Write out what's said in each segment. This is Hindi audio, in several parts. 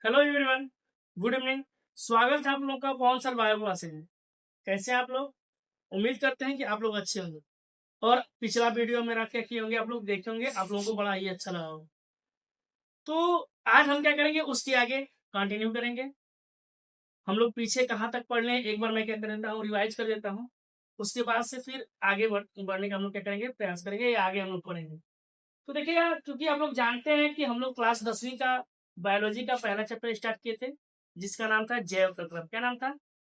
Hello everyone, good evening. स्वागत है आप लोग का पवन सर बायो क्लासेज में। कैसे हैं आप लोग? उम्मीद करते हैं कि आप लोग अच्छे होंगे। और पिछला वीडियो मेरा क्या किए होंगे, आप लोग देखे होंगे, आप लोगों को बड़ा ही अच्छा लगा होगा। तो आज हम क्या करेंगे, उसके आगे कंटिन्यू करेंगे। हम लोग पीछे कहाँ तक पढ़ लें, एक बार मैं क्या कर देता हूँ, रिवाइज कर देता हूँ। उसके बाद से फिर आगे बढ़ने का हम लोग क्या करेंगे, प्रयास करेंगे, या आगे हम लोग पढ़ेंगे। तो देखिएगा, क्योंकि आप लोग जानते हैं कि हम लोग क्लास 10वीं का बायोलॉजी का पहला चैप्टर स्टार्ट किए थे, जिसका नाम था जैव प्रक्रम। क्या नाम था?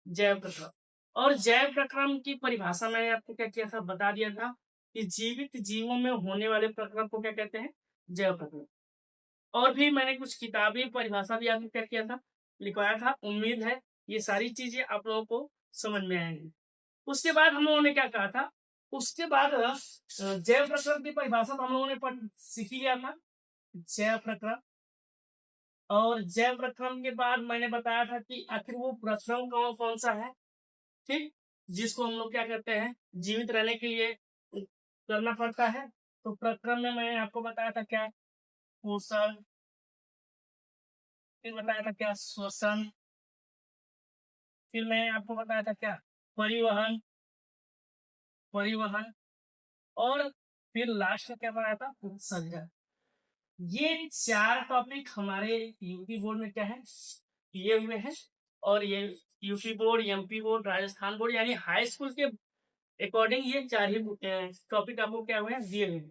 जैव प्रक्रम। और जैव प्रक्रम की परिभाषा मैंने आपको क्या किया था, बता दिया था कि जीवित जीवों में होने वाले प्रक्रम को क्या कहते हैं, जैव प्रक्रम। और भी मैंने कुछ किताबी परिभाषा भी आपको क्या किया था, लिखवाया था। उम्मीद है ये सारी चीजें आप लोगों को समझ में आएंगी। उसके बाद हम लोगों ने क्या कहा था, उसके बाद जैव प्रक्रम की परिभाषा तो हम लोगों ने सीख लिया था, जैव प्रक्रम। और जैव प्रक्रम के बाद मैंने बताया था कि आखिर वो प्रक्रम कौन कौन सा है, ठीक, जिसको हम लोग क्या कहते हैं, जीवित रहने के लिए करना पड़ता है। तो प्रक्रम में मैंने आपको बताया था क्या, पोषण, फिर बताया था क्या, श्वसन, फिर मैंने आपको बताया था क्या, परिवहन, परिवहन, और फिर लास्ट में क्या बताया था, उत्सर्जन। ये 4 टॉपिक हमारे यूपी बोर्ड में क्या है, किए हुए हैं। और ये UP board, MP board, Rajasthan board, यानी हाई स्कूल के अकॉर्डिंग ये 4 ही टॉपिक आपको क्या हुए हैं, दिए हुए हैं।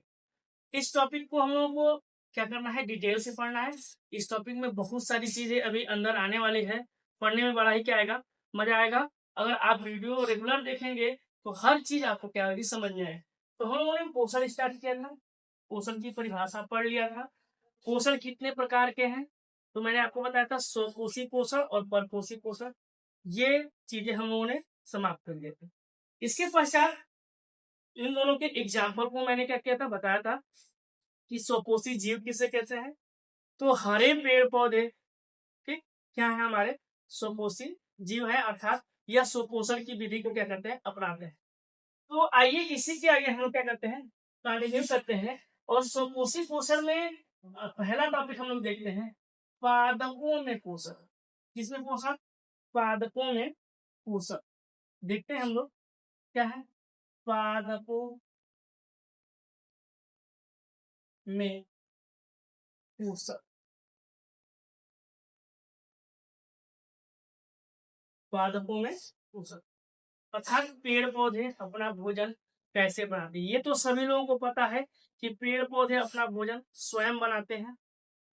इस टॉपिक को हम लोगों को क्या करना है, डिटेल से पढ़ना है। इस टॉपिक में बहुत सारी चीजें अभी अंदर आने वाली है, पढ़ने में बड़ा ही क्या आएगा, मजा आएगा। अगर आप वीडियो रेगुलर देखेंगे तो हर चीज आपको क्या होगी, समझ में आए। तो हम लोगों ने पोषण स्टार्ट किया था, पोषण की परिभाषा पढ़ लिया था। पोषण कितने प्रकार के हैं, तो मैंने आपको बताया था स्वकोषी पोषण और परपोषी पोषण। ये चीजें हम लोगों ने समाप्त कर दिए थे। इसके पश्चात इन दोनों के एग्जाम्पल को मैंने क्या किया था, बताया था कि स्वपोषी जीव किसे कहते हैं। तो हरे पेड़ पौधे, ठीक, क्या है, हमारे स्वपोषी जीव है, अर्थात यह स्वपोषण की विधि को क्या करते हैं, अपनाते हैं। तो आइए इसी के आगे हम लोग क्या करते हैं, कंटिन्यू करते हैं। और स्वपोषी पोषण में पहला टॉपिक हम लोग देखते हैं, पादपों में पोषण। किसमें पोषण? पादपों में पोषण। देखते हैं हम लोग क्या है, पादपों में पोषण। पादपों में पोषण अर्थात पेड़ पौधे अपना भोजन कैसे बनाते हैं। ये तो सभी लोगों को पता है कि पेड़ पौधे अपना भोजन स्वयं बनाते हैं।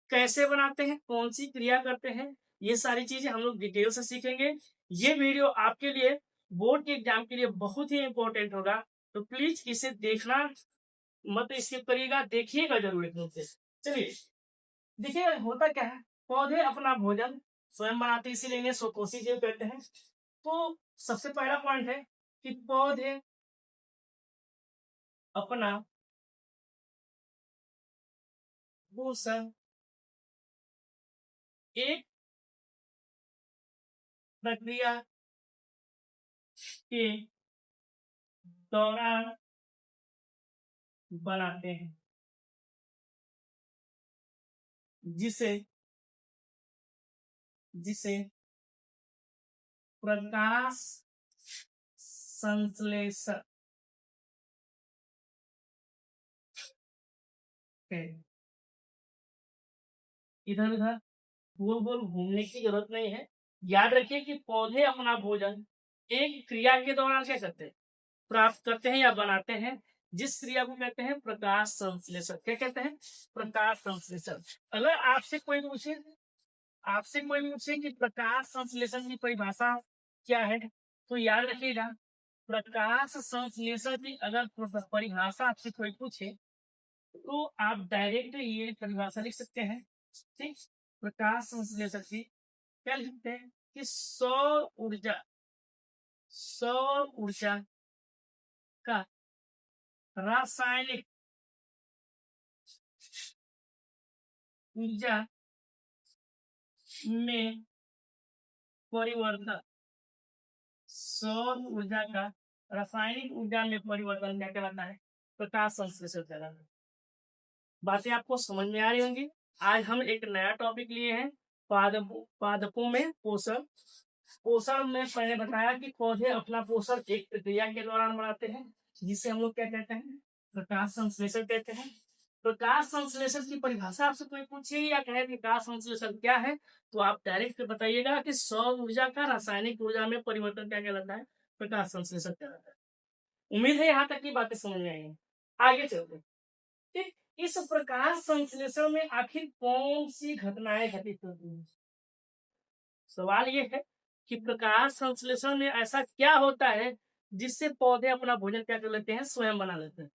कैसे बनाते हैं, कौन सी क्रिया करते हैं, ये सारी चीजें हम लोग डिटेल से सीखेंगे। ये वीडियो आपके लिए बोर्ड के एग्जाम के लिए बहुत ही इंपॉर्टेंट होगा। तो प्लीज इसे देखना मत स्किप करिएगा, देखिएगा जरूर एकदम से। चलिए देखिए, होता क्या है, पौधे अपना भोजन स्वयं बनाते हैं, इसीलिए इन्हें स्वकोषी जीव कहते हैं। तो सबसे पहला पॉइंट है कि पौधे अपना पोषण एक प्रक्रिया के दौरान बनाते हैं, जिसे जिसे प्रकाश संश्लेषण है। इधर उधर गोल गोल घूमने की जरूरत नहीं है। याद रखिए कि पौधे अपना भोजन एक क्रिया के दौरान क्या करते हैं, प्राप्त करते हैं या बनाते हैं, जिस क्रिया को कहते हैं प्रकाश संश्लेषण। क्या कहते हैं? प्रकाश संश्लेषण। अगर आपसे कोई पूछे कि प्रकाश संश्लेषण की परिभाषा क्या है, तो याद रखिएगा, प्रकाश संश्लेषण की अगर परिभाषा आपसे कोई पूछे तो आप डायरेक्ट ये परिभाषा लिख सकते हैं, ठीक। प्रकाश संश्लेषण की क्या लिखते हैं कि सौर ऊर्जा का रासायनिक ऊर्जा में परिवर्तन, सौर ऊर्जा का रासायनिक ऊर्जा में परिवर्तन क्या कहलाता है, प्रकाश संश्लेषण कहलाता है। बातें आपको समझ में आ रही होंगी। आज हम एक नया टॉपिक लिए हैं, पादपों में पोषण पोषण में मैंने बताया कि पौधे अपना पोषण एक प्रक्रिया के दौरान बनाते हैं, जिसे हम लोग क्या कहते हैं, प्रकाश संश्लेषण कहते हैं। प्रकाश संश्लेषण की परिभाषा आपसे कोई पूछे या कहे प्रकाश संश्लेषण क्या है, तो आप डायरेक्ट बताइएगा कि सौर ऊर्जा का रासायनिक ऊर्जा में परिवर्तन क्या कहलाता है, प्रकाश संश्लेषण कहलाता है। उम्मीद है यहाँ तक की बातें समझ में आई। आगे चलते हैं। इस प्रकाश संश्लेषण में आखिर कौन सी घटनाएं घटित होती हैं? सवाल ये है कि प्रकाश संश्लेषण में ऐसा क्या होता है जिससे पौधे अपना भोजन क्या कर लेते हैं, स्वयं बना लेते हैं,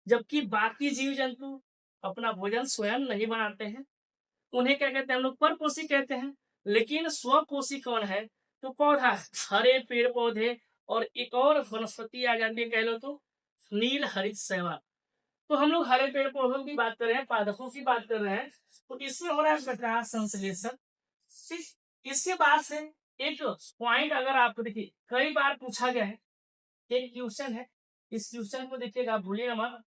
जबकि बाकी जीव जंतु अपना भोजन स्वयं नहीं बनाते हैं। उन्हें क्या कहते हैं, हम लोग परपोषी कहते हैं। लेकिन स्वपोषी कौन है, तो पौधा, हरे पेड़ पौधे और एक और वनस्पति आ जाती है, कह लो तो नील हरित शैवाल। तो हम लोग हरे पेड़ पौधों की बात कर रहे हैं, पादपों की बात कर रहे हैं, तो इसमें हो रहा है प्रकाश संश्लेषण। इसके बाद से एक पॉइंट अगर आपको देखिए कई बार पूछा गया है, एक क्वेश्चन है, इस क्वेश्चन को देखिएगा, भूलिएगा मत।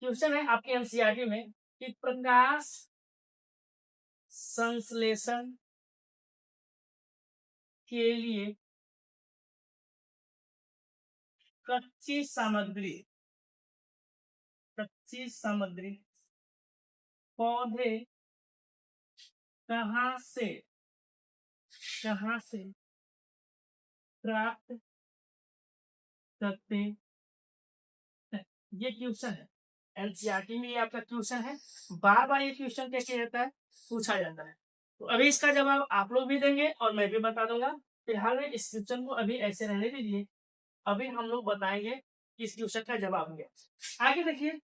क्वेश्चन है आपके एनसीईआरटी में कि प्रकाश संश्लेषण के लिए कच्ची सामग्री पौधे कहाँ से प्राप्त करते हैं? ये क्वेश्चन है, एनसीईआरटी में ये आपका क्वेश्चन है, बार बार ये क्वेश्चन कैसे रहता है, पूछा जाता है। तो अभी इसका जवाब आप लोग भी देंगे और मैं भी बता दूंगा। फिलहाल में इस क्वेश्चन को अभी ऐसे रहने दीजिए, अभी हम लोग बताएंगे इस क्वेश्चन का जवाब क्या। आगे देखिए,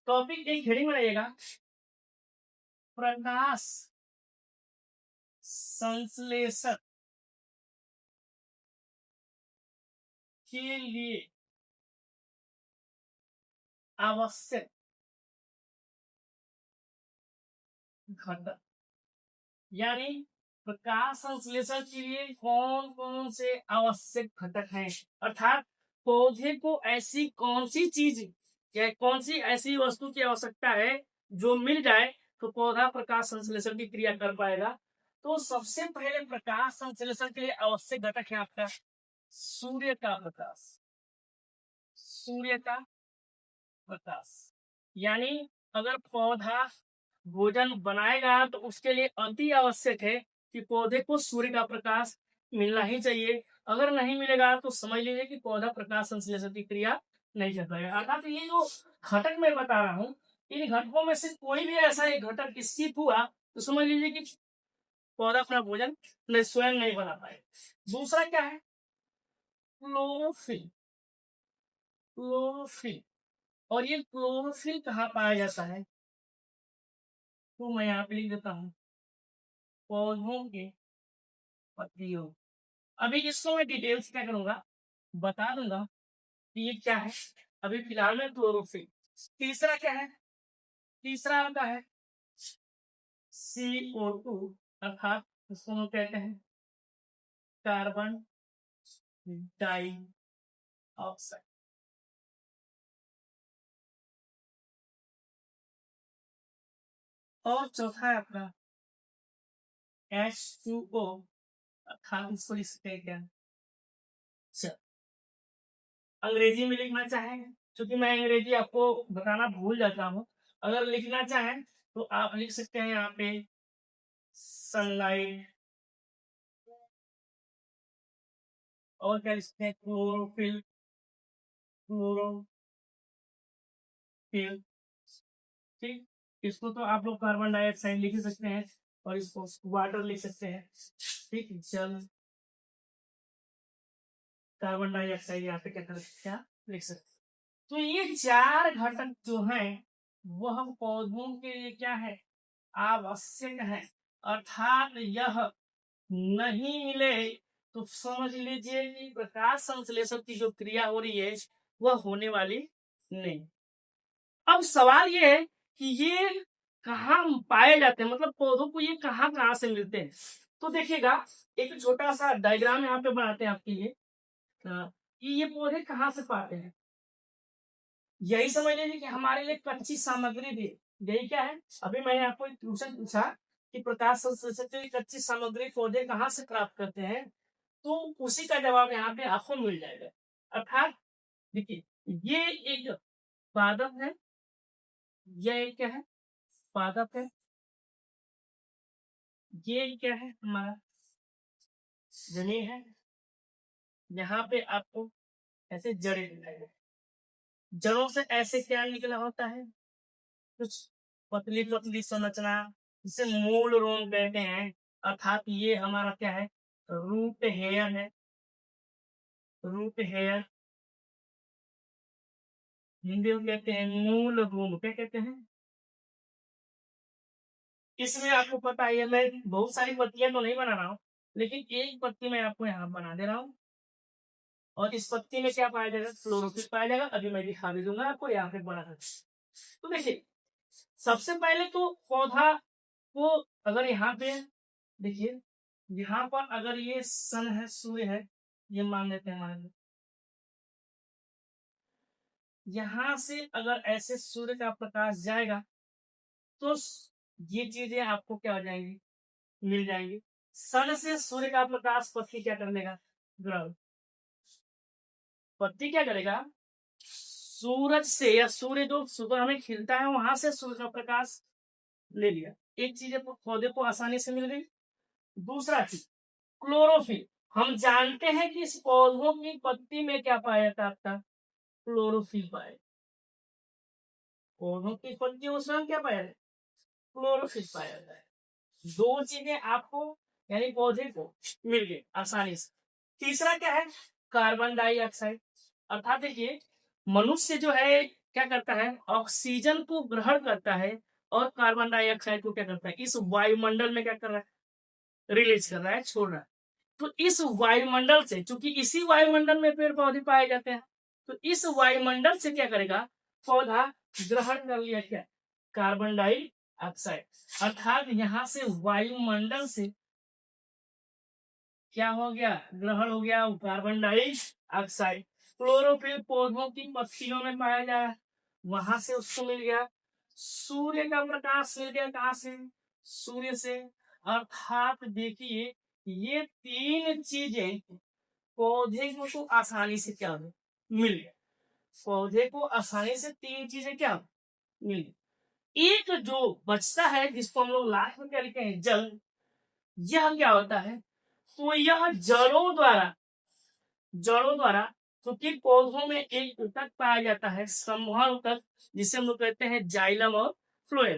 टॉपिक एक हेडिंग बनाइएगा, प्रकाश संश्लेषण के लिए आवश्यक घटक, यानी प्रकाश संश्लेषण के लिए कौन कौन से आवश्यक घटक हैं, अर्थात पौधे को ऐसी कौन सी चीज या कौन सी ऐसी वस्तु की आवश्यकता है जो मिल जाए तो पौधा प्रकाश संश्लेषण की क्रिया कर पाएगा। तो सबसे पहले प्रकाश संश्लेषण के लिए आवश्यक घटक है आपका सूर्य का प्रकाश। यानी अगर पौधा भोजन बनाएगा तो उसके लिए अति आवश्यक है कि पौधे को सूर्य का प्रकाश मिलना ही चाहिए। अगर नहीं मिलेगा तो समझ लीजिए कि पौधा प्रकाश संश्लेषण की क्रिया नहीं कर पाएगा। अर्थात ये जो घटक मैं बता रहा हूँ, इन घटकों में से कोई भी ऐसा एक घटक स्किप हुआ तो समझ लीजिए कि पौधा अपना भोजन स्वयं नहीं बना पाए। दूसरा क्या है, क्लोरोफिल। और ये क्लोरोफिल कहाँ पाया जाता है, तो मैं यहाँ पे लिख देता हूँ, पौधों के पत्तियों। अभी इसको मैं डिटेल से क्या करूंगा, बता दूंगा कि ये क्या है। अभी फिलहाल में क्लोरोफिल। तीसरा क्या है, तीसरा आता है CO2, अर्थात इसको हम कहते हैं कार्बन डाइऑक्साइड। और चौथा है अपना H2O, अर्थात इसको लिखते हैं क्या, अंग्रेजी में लिखना चाहें, क्योंकि मैं अंग्रेजी आपको बताना भूल जाता हूँ, अगर लिखना चाहें तो आप लिख सकते हैं यहाँ पे सनलाइट, और क्या लिखते हैं क्लोरोफिल, ठीक। इसको तो आप लोग कार्बन डाइऑक्साइड लिख सकते हैं और इसको वाटर लिख सकते हैं, ठीक, जल, कार्बन डाइऑक्साइड यहाँ पे क्या लिख सकते हैं। तो ये चार घटक जो हैं वह पौधों के लिए क्या है, आवश्यक है। अर्थात यह नहीं मिले तो समझ लीजिए कि प्रकाश संश्लेषण की जो क्रिया हो रही है वह होने वाली नहीं। अब सवाल ये है कि ये कहाँ पाए जाते हैं, मतलब पौधों को ये कहाँ कहाँ से मिलते हैं। तो देखिएगा, एक छोटा सा डायग्राम यहाँ पे बनाते हैं आपके लिए कि ये पौधे कहाँ से पाते हैं। यही समझ लीजिए कि हमारे लिए कच्ची सामग्री भी, यही क्या है, अभी मैंने आपको एक क्वेश्चन पूछा कि प्रकाश संश्लेषण की कच्ची सामग्री पौधे कहाँ से प्राप्त करते हैं, तो उसी का जवाब यहाँ पे आपको मिल जाएगा। अर्थात देखिए, ये एक पादप है, यह एक क्या है, पादप है, ये क्या है, हमारा जमीन है। यहाँ पे आपको ऐसे जड़ें दिखाई, जड़ों से ऐसे क्या निकला होता है, कुछ पतली पतली संरचना, जिसे मूल रोम कहते हैं। अर्थात ये हमारा क्या है, रूट हेयर है, रूट हेयर, हिंदी में कहते हैं मूल रोम, क्या कहते हैं। इसमें आपको पता है, मैं बहुत सारी पत्तियां तो नहीं बना रहा हूँ, लेकिन एक पत्ती मैं आपको यहाँ बना दे रहा हूँ। और इस पत्ती में क्या पाया जाएगा, क्लोरोफिल पाया जाएगा। अभी मैं दिखा भी दूंगा आपको, यहाँ पे बना। तो देखिए, सबसे पहले तो पौधा को अगर यहाँ पे देखिए, यहाँ पर अगर ये सन है, सूर्य है, ये मान लेते हैं हमारे, यहाँ से अगर ऐसे सूर्य का प्रकाश जाएगा तो ये चीजें आपको क्या हो जाएंगी, मिल जाएंगी। सन से सूर्य का प्रकाश पत्ती क्या कर लेगा, ग्रहण, पत्ती क्या करेगा, सूरज से, या सूर्य जो सुबह हमें खिलता है वहां से सूर्य का प्रकाश ले लिया, एक चीज पौधे को आसानी से मिल गई। दूसरा चीज क्लोरोफिल, हम जानते हैं कि इस पौधों की पत्ती में क्या पाया जाता है, आपका क्लोरोफिल पाया, पौधों की पत्तियों में क्या पाया जाता है, क्लोरोफिल पाया जाता है। दो चीजें आपको यानी पौधे को मिल गई आसानी से। तीसरा क्या है, कार्बन डाइऑक्साइड। अर्थात देखिए, मनुष्य जो है क्या करता है, ऑक्सीजन को ग्रहण करता है और कार्बन डाइऑक्साइड को क्या करता है, इस वायुमंडल में क्या कर रहा है, रिलीज कर रहा है, छोड़ रहा है। तो इस वायुमंडल से, चूंकि इसी वायुमंडल में पेड़ पौधे पाए जाते हैं, तो इस वायुमंडल से क्या करेगा, पौधा ग्रहण कर लिया क्या, कार्बन डाइऑक्साइड। अर्थात यहाँ से वायुमंडल से क्या हो गया, ग्रहण हो गया कार्बन डाइऑक्साइड। क्लोरोफिल पौधों की पत्तियों में पाया जाए, वहां से उसको मिल गया। सूर्य का प्रकाश मिल गया, कहां से, सूर्य से। अर्थात देखिए, ये तीन चीजें पौधे को तो आसानी से क्या मिल गया, पौधे को आसानी से तीन चीजें क्या मिल गई। एक जो बचता है जिसको हम लोग लास्ट में क्या लिखते हैं, जल, यह क्या होता है, तो यह जड़ों द्वारा क्योंकि पौधों में एक ऊतक पाया जाता है, संवहन ऊतक, जिसे हम लोग कहते हैं जाइलम और फ्लोएम।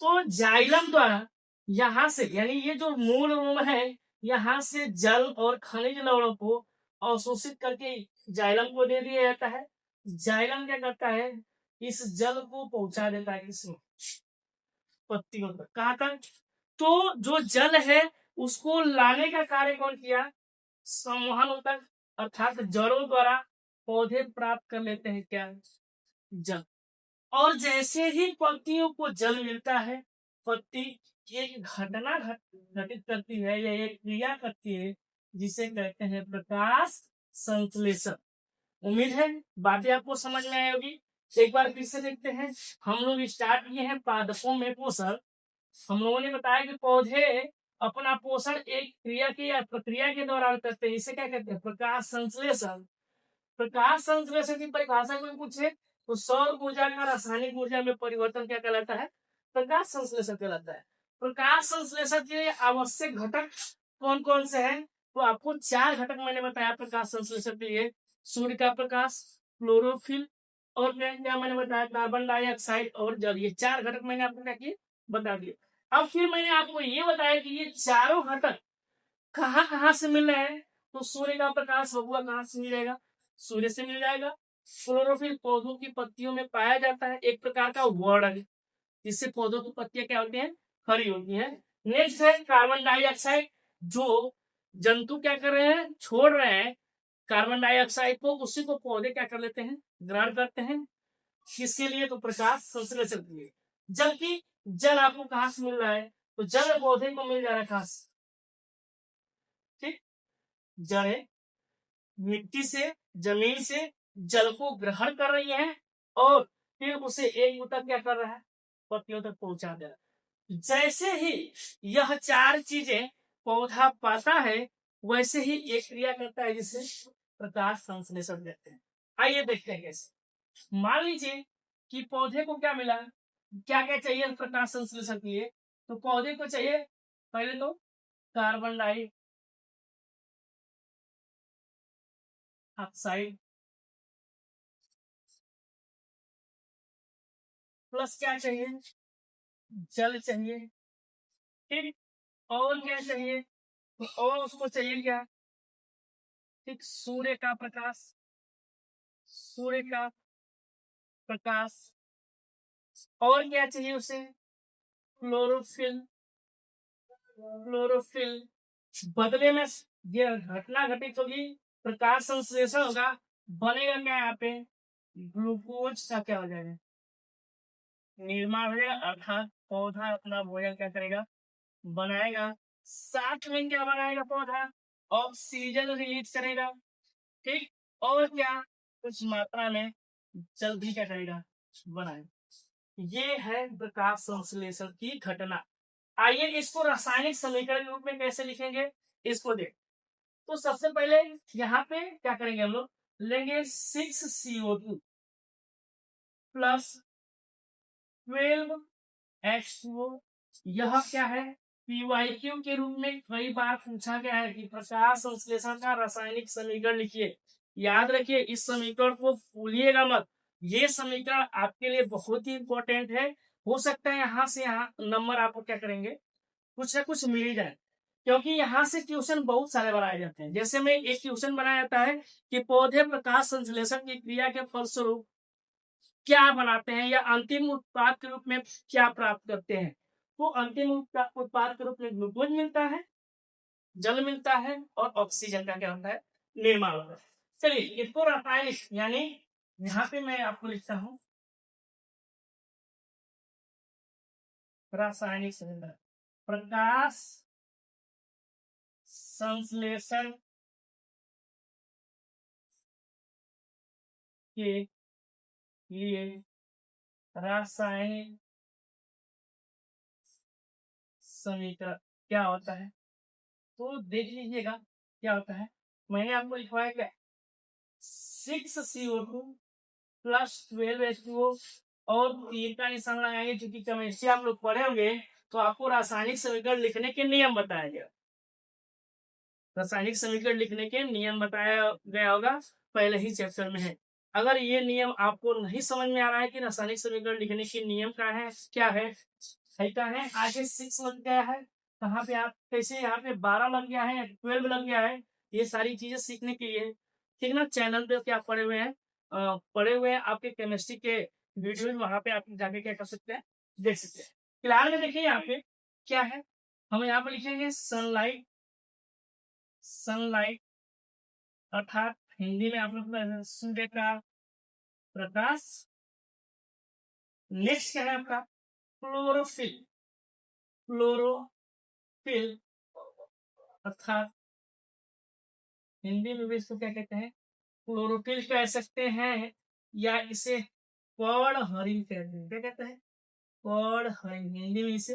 तो जाइलम द्वारा यहाँ से, यानी ये जो मूल रोम है, यहाँ से जल और खनिज लवणों को अवशोषित करके जाइलम को दे दिया जाता है। जाइलम क्या करता है, इस जल को पहुंचा देता है इसमें पत्तियों तक, कहाँ तक, तो जो जल है उसको लाने का कार्य कौन किया, संवहन तक, अर्थात जड़ों द्वारा पौधे प्राप्त कर लेते हैं क्या, जल। और जैसे ही पत्तियों को जल मिलता है, पत्ती एक घटना घटित करती है, या एक क्रिया करती है जिसे कहते हैं प्रकाश संश्लेषण। उम्मीद है बातें आपको समझ में आई होगी। एक बार फिर से देखते हैं, हम लोग स्टार्ट किए हैं पादपों में पोषण। हम लोगों ने बताया कि पौधे अपना पोषण एक क्रिया की या प्रक्रिया के दौरान करते हैं, इसे क्या कहते हैं, प्रकाश संश्लेषण। प्रकाश संश्लेषण की परिभाषा कोई पूछे तो सौर ऊर्जा का रासायनिक ऊर्जा में परिवर्तन क्या कहलाता है, प्रकाश संश्लेषण कहलाता है। प्रकाश संश्लेषण के आवश्यक घटक कौन कौन से हैं, तो आपको चार घटक मैंने बताया प्रकाश संश्लेषण के लिए, सूर्य का प्रकाश, क्लोरोफिल, और क्या मैंने बताया, कार्बन डाइऑक्साइड और जल। ये चार घटक मैंने आपको क्या किए, बता दिए। अब फिर मैंने आपको ये बताया कि ये चारों घटक कहाँ कहाँ से मिल रहे हैं, तो सूर्य का प्रकाश हुआ कहाँ से मिलेगा, सूर्य से मिल जाएगा। क्लोरोफिल पौधों की पत्तियों में पाया जाता है, एक प्रकार का वर्ड है जिससे पौधों की पत्तियां क्या होती हैं, हरी होती हैं। नेक्स्ट है कार्बन डाइऑक्साइड, जो जंतु क्या कर रहे हैं, छोड़ रहे हैं कार्बन डाइऑक्साइड को, उसी को पौधे क्या कर लेते हैं, ग्रहण करते हैं। किसके लिए, तो प्रकाश संश्लेषण के लिए। जबकि जल आपको कहां से मिल रहा है, तो जल पौधे को मिल जा रहा है कहां से, ठीक, जड़ें मिट्टी से, जमीन से जल को ग्रहण कर रही हैं और फिर उसे एक ऊतक क्या कर रहा है, पत्तियों तक पहुंचा दे रहा है। जैसे ही यह चार चीजें पौधा पाता है वैसे ही एक क्रिया करता है जिसे प्रकाश संश्लेषण कहते हैं। आइए देखते हैं कैसे। मान लीजिए कि पौधे को क्या मिला, क्या क्या चाहिए प्रकाश संश्लेषण के लिए। तो पौधे को चाहिए पहले तो कार्बन डाइऑक्साइड प्लस क्या चाहिए, जल चाहिए। ठीक, और क्या चाहिए, तो और उसको चाहिए क्या, ठीक, सूर्य का प्रकाश, सूर्य का प्रकाश। और क्या चाहिए उसे, क्लोरोफिल, क्लोरोफिल। बदले में ये घटना घटित होगी, प्रकाश संश्लेषण होगा, बनेगा क्या यहाँ पे, ग्लूकोज का क्या हो जाएगा, निर्माण हो जाएगा। अर्थात पौधा अपना भोजन क्या करेगा, बनाएगा। साथ में क्या बनाएगा पौधा, ऑक्सीजन रिलीज करेगा। ठीक, और क्या, कुछ मात्रा में जल भी क्या करेगा, बनाएगा। ये है प्रकाश संश्लेषण की घटना। आइए इसको रासायनिक समीकरण के रूप में कैसे लिखेंगे, इसको देख। तो सबसे पहले यहाँ पे क्या करेंगे हम लोग, लेंगे 6CO2 प्लस 12H2O। यह क्या है, PYQ के रूप में कई बार पूछा गया है कि प्रकाश संश्लेषण का रासायनिक समीकरण लिखिए। याद रखिए, इस समीकरण को भूलिएगा मत। ये समीकरण आपके लिए बहुत ही इंपॉर्टेंट है। हो सकता है यहाँ से यहाँ नंबर आपको क्या करेंगे, कुछ ना कुछ मिल ही जाए, क्योंकि यहाँ से ट्यूशन बहुत सारे बनाए जाते हैं। जैसे में एक ट्यूशन बनाया जाता है कि पौधे प्रकाश संश्लेषण की क्रिया के फलस्वरूप क्या बनाते हैं या अंतिम उत्पाद के रूप में क्या प्राप्त करते हैं। तो अंतिम उत्पाद के रूप में ग्लूकोज मिलता है, जल मिलता है और ऑक्सीजन का क्या होता है, निर्माण होता है। चलिए इसको रासायनिक, यानी यहाँ पे मैं आपको लिखता हूँ रासायनिक समीकरण, प्रकाश संश्लेषण के लिए रासायनिक समीकरण क्या होता है। तो देख लीजिएगा क्या होता है। मैंने आपको लिखवाया क्या, 6CO2 प्लस 12H2O और तीर का निशान लगाएंगे, क्योंकि केमिस्ट्री आप लोग पढ़े होंगे तो आपको रासायनिक समीकरण लिखने के नियम बताया गया। रासायनिक समीकरण लिखने के नियम बताया गया होगा, पहले ही चैप्टर में है। अगर ये नियम आपको नहीं समझ में आ रहा है कि रासायनिक समीकरण लिखने के नियम क्या है, क्या है, आगे 6 लग गया है, कहाँ पे आप कैसे, यहाँ पे 12 लग गया है, 12 लग गया है। ये सारी चीजें सीखने के लिए ठीक ना, चैनल पे क्या पढ़े हुए हैं, पढ़े हुए हैं आपके केमिस्ट्री के वीडियो, वहां पे आप जाके क्या कर सकते हैं, देख सकते हैं। फिलहाल में देखिए यहाँ पे क्या है, हम यहाँ पे लिखेंगे सनलाइट, सनलाइट अर्थात हिंदी में आप लोग सूर्य का प्रकाश। नेक्स्ट क्या है आपका, क्लोरोफिल, क्लोरोफिल अर्थात हिंदी में भी इसको क्या कहते हैं, क्लोरोफिल कह सकते हैं, या इसे पर्णहरित कहते हैं। क्या कहते हैं, पर्णहरित, हिंदी में इसे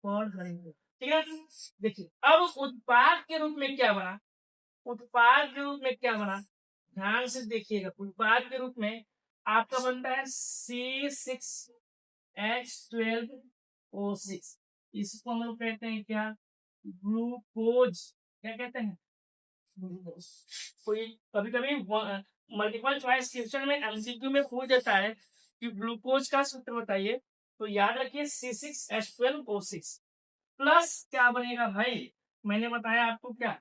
पर्णहरित। ठीक है, देखिए अब उत्पाद के रूप में क्या बना, उत्पाद के रूप में क्या बना, ध्यान से देखिएगा। उत्पाद के रूप में आपका बनता है C6H12O6। इसको हम लोग कहते हैं क्या, ग्लूकोज। क्या कहते हैं, ग्लूकोज। कोई कभी कभी मल्टीपल चॉइस क्वेश्चन में एमसीक्यू में पूछ देता है कि ग्लूकोज का सूत्र बताइए, तो याद रखिए C6H12O6 प्लस क्या बनेगा भाई, मैंने बताया आपको क्या,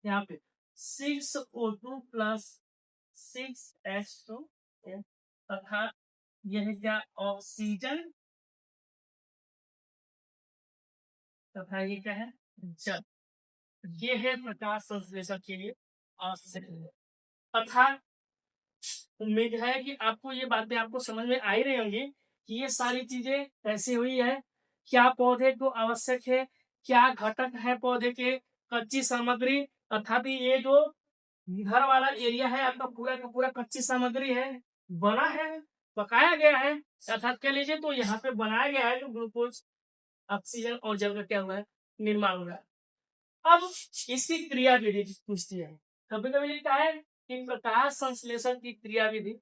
यहाँ पे 6O2 प्लस 6H2 अर्थात यह क्या, ऑक्सीजन तथा ये क्या है, जल। ये है प्रकाश संश्लेषण के लिए आवश्यक। अर्थात उम्मीद है कि आपको ये बातें आपको समझ में आ ही रही होंगी कि ये सारी चीजें कैसे हुई है, क्या पौधे को आवश्यक है, क्या घटक है पौधे के, कच्ची सामग्री अर्थात ये जो घर वाला एरिया है आपका पूरा का पूरा कच्ची सामग्री है, बना है, पकाया गया है, अर्थात कह लीजिए तो यहाँ पे बनाया गया है जो ग्लूकोज ऑक्सीजन और जल का क्या हुआ है, निर्माण हुआ है। अब इसकी क्रियाविधि पूछती है, कभी कभी लिखता है कि प्रकाश संश्लेषण की क्रियाविधि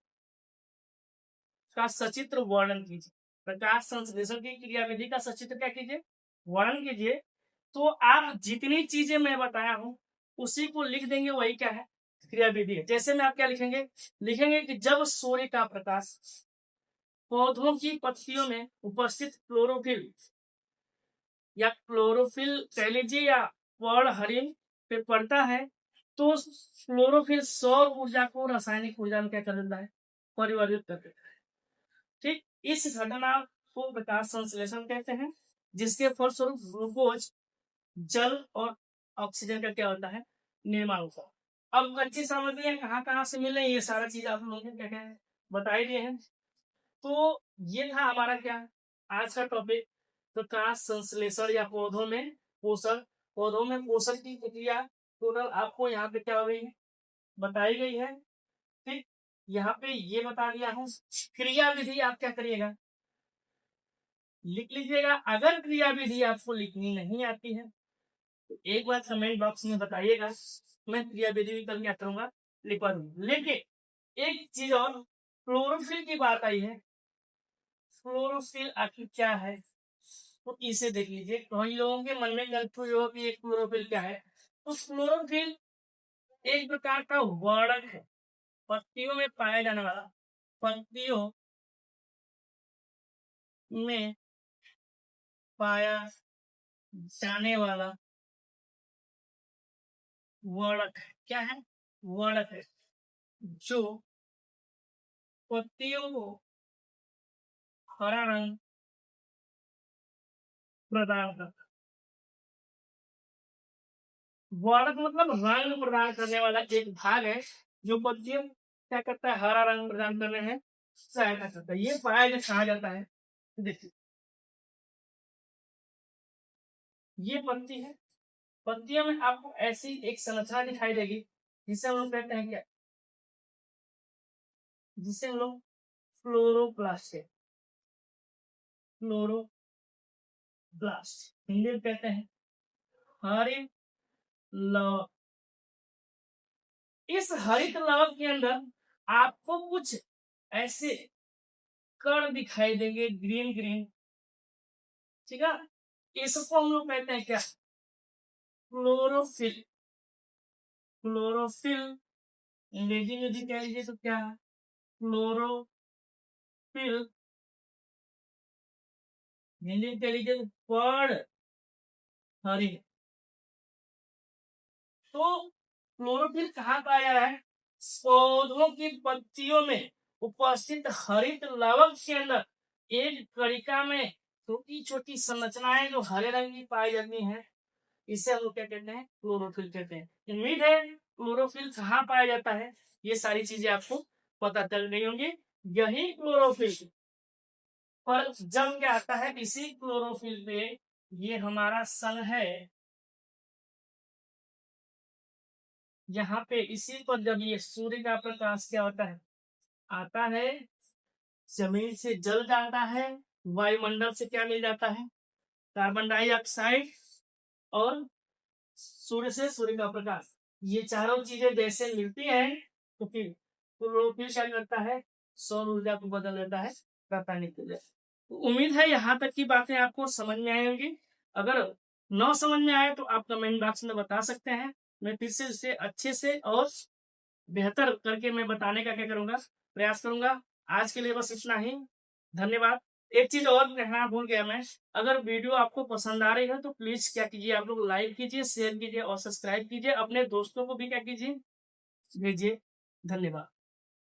का सचित्र वर्णन कीजिए। प्रकाश संश्लेषण की क्रियाविधि का सचित्र क्या कीजिए, वर्णन कीजिए। तो आप जितनी चीजें मैं बताया हूं उसी को लिख देंगे, वही क्या है, क्रियाविधि है। जैसे में आप क्या लिखेंगे, लिखेंगे कि जब सूर्य का प्रकाश पौधों की पत्तियों में उपस्थित क्लोरोफिल या क्लोरोफिल कह लीजिए या पर्णहरित पे पड़ता है, तो क्लोरोफिल सौर ऊर्जा को रासायनिक ऊर्जा में क्या कर देता है, परिवर्तित कर देता है। ठीक, इस घटना को प्रकाश संश्लेषण कहते हैं, जिसके फलस्वरूप ग्लूकोज, जल और ऑक्सीजन का क्या होता है, निर्माण होता है। अब कच्ची सामग्रियां कहाँ कहाँ से मिले, ये सारा चीज आप लोगों ने क्या क्या बता ही दिए हैं। तो ये था हमारा क्या आज का टॉपिक, प्रकाश संश्लेषण या पौधों में पोषण। पौधों में पोषण की प्रक्रिया टोटल आपको यहाँ पे क्या हो गई है, बताई गई है। ठीक, यहाँ पे ये बता दिया हूँ। क्रियाविधि आप क्या करिएगा, लिख लीजिएगा। अगर क्रियाविधि आपको लिखनी नहीं आती है तो एक बार कमेंट बॉक्स में बताइएगा, मैं क्रियाविधि भी कल क्या करूंगा, लिखवा दूंगा। लेकिन एक चीज और, क्लोरोफिल की बात आई है, क्लोरोफिल आखिर क्या है, तो इसे देख लीजिए। कई लोगों के मन में कंफ्यूज हो कि क्लोरोफिल क्या है। तो क्लोरोफिल एक प्रकार का वर्णक है, पत्तियों में पाया जाने वाला, पत्तियों में पाया जाने वाला वर्णक है। क्या है, वर्णक है, जो पत्तियों को हरा रंग प्रदान करता है। वर्णक मतलब रंग प्रदान करने वाला एक भाग है, जो पत्तियों क्या करता है, हरा रंग प्रदान करने में सहायता करता है। ये पाया कहा जाता है, देखिए ये पत्ती है, पत्तियों में आपको ऐसी एक संरचना दिखाई देगी जिसे हम लोग कहते हैं क्या, जिसे हम लोग फ्लोरोप्लास्ट, फ्लोरोप्लास्ट हिंदी में कहते हैं हरित लवक। इस हरित लवक के अंदर आपको कुछ ऐसे कण दिखाई देंगे, ग्रीन ग्रीन। ठीक है, इसको हम लोग कहते हैं क्या, क्लोरोफिल। क्लोरोफिल अंग्रेजी में भी कह लीजिए तो क्या है, क्लोरोफिल। हिंदी में कह लीजिए तो पर्ण हरित। तो क्लोरोफिल कहाँ पाया जा रहा है, पौधों की पत्तियों में उपस्थित हरित लवक के अंदर एक कणिका में छोटी छोटी संरचनाएं जो हरे रंग की पाई जाती हैं, इसे हम लोग क्या कहते हैं, क्लोरोफिल कहते हैं। उम्मीद है क्लोरोफिल कहाँ पाया जाता है ये सारी चीजें आपको पता चल गई होंगी। यही क्लोरोफिल पर जम के आता है, इसी क्लोरोफिल पे ये हमारा सन है, यहाँ पे इसी पर जब ये सूर्य का प्रकाश क्या होता है, आता है, जमीन से जल जाता है, वायुमंडल से क्या मिल जाता है, कार्बन डाइऑक्साइड और सूर्य से सूर्य का प्रकाश, ये चारों चीजें जैसे मिलती हैं तो फिर क्लोरोफिल क्या करता है, सौर ऊर्जा को बदल देता है रासायनिक ऊर्जा। तो उम्मीद है यहाँ तक की बातें आपको समझ में आई होंगी। अगर न समझ में आए तो आप कमेंट बॉक्स में बता सकते हैं, मैं फिर से इसे अच्छे से और बेहतर करके मैं बताने का क्या करूंगा, प्रयास करूंगा। आज के लिए बस इतना ही, धन्यवाद। एक चीज और कहना भूल गया मैं, अगर वीडियो आपको पसंद आ रही है तो प्लीज क्या कीजिए, आप लोग लाइक कीजिए, शेयर कीजिए और सब्सक्राइब कीजिए, अपने दोस्तों को भी क्या कीजिए, भेजिए। धन्यवाद।